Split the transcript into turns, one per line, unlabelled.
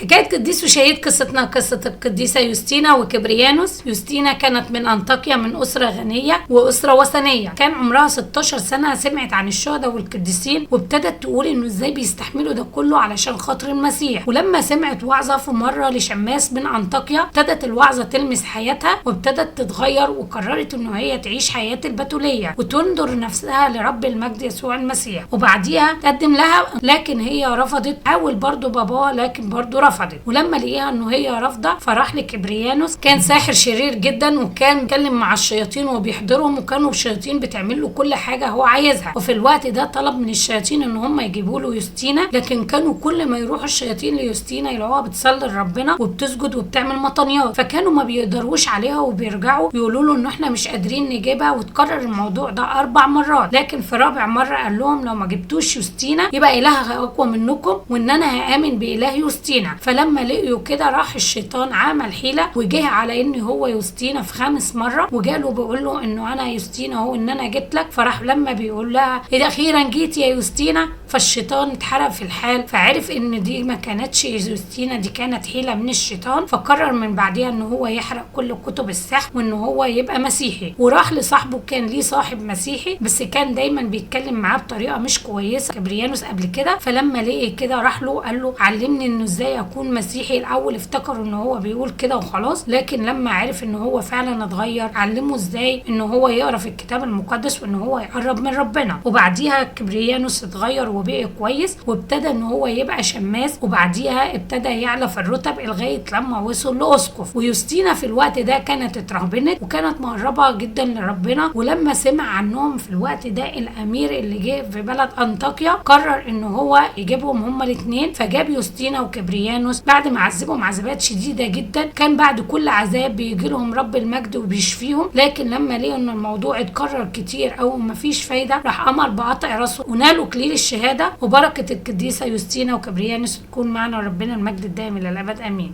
حكاية قديس وشهيد قصتنا قصة القديسة يوستينا وكبريانوس. يوستينا كانت من أنطاكيا، من أسرة غنية وأسرة وثنية. كان عمرها 16 سنة. سمعت عن الشهداء والقديسين وابتدت تقول إنه إزاي بيستحملوا ده كله علشان خاطر المسيح. ولما سمعت وعظة في مرة لشماس من أنطاكيا، ابتدت الوعظة تلمس حياتها وابتدت تتغير، وقررت إنه هي تعيش حياة البتولية وتنظر نفسها لرب المجد يسوع المسيح. وبعديها تقدم لها، لكن هي رفضت. حاول برضو باباها لكن برضو رفضت. ولما لقيها انه هي رافضه فراح لكبريانوس. كان ساحر شرير جدا، وكان بيتكلم مع الشياطين وبيحضرهم، وكانوا الشياطين بتعمل له كل حاجه هو عايزها. وفي الوقت ده طلب من الشياطين ان هم يجيبوا له يوستينا، لكن كانوا كل ما يروحوا الشياطين ليوستينا يلاقوها بتصلي لربنا وبتسجد وبتعمل مطانيات، فكانوا ما بيقدروش عليها وبيرجعوا يقولوا له ان احنا مش قادرين نجيبها. وتكرر الموضوع ده 4 مرات، لكن في رابع مره قال لهم لو ما جبتوش يوستينا يبقى إله اقوى منكم، وان انا هآمن بإله يوستينا. فلما لقيوا كده راح الشيطان عمل حيلة وجه على ان هو يوستينا في 5 مرة، وجاله بيقول له انه انا يوستينا اهو، ان انا جيت لك. فراح لما بيقول لها اذا اخيرا جيت يا يوستينا، فالشيطان اتحرق في الحال، فعرف ان دي ما كانتش يوستينا، دي كانت حيلة من الشيطان. فقرر من بعدها ان هو يحرق كل كتب السحر وان هو يبقى مسيحي. وراح لصاحبه، كان ليه صاحب مسيحي بس كان دايما بيتكلم معاه بطريقة مش كويسة، كبريانوس قبل كده. فلما لقي كده راح له قال له علمني انه ازاي اكون مسيحي. الاول افتكروا ان هو بيقول كده وخلاص، لكن لما عرف ان هو فعلا اتغير علمه ازاي ان هو يقرا في الكتاب المقدس وان هو يقرب من ربنا. وبعديها كبريانوس اتغير وبقى كويس، وابتدى ان هو يبقى شماس، وبعديها ابتدى يعلى في الرتب لغايه لما وصل لاسقف. ويوستينا في الوقت ده كانت اترهبنت وكانت مقربه جدا لربنا. ولما سمع عنهم في الوقت ده الامير اللي جه في بلد انطاكيا، قرر ان هو يجيبهم هما الاثنين. فجاب يوستينا وكبريانوس بعد ما عذبهم عذابات شديده جدا. كان بعد كل عذاب بيجي لهم رب المجد وبيشفيهم، لكن لما لقوا ان الموضوع اتكرر كتير او مفيش فايده راح امر بقطع راسه ونالوا اكليل الشهاده. وبركه القديسه يوستينا وكبريانوس تكون معنا، ربنا المجد الدائم الى الابد امين.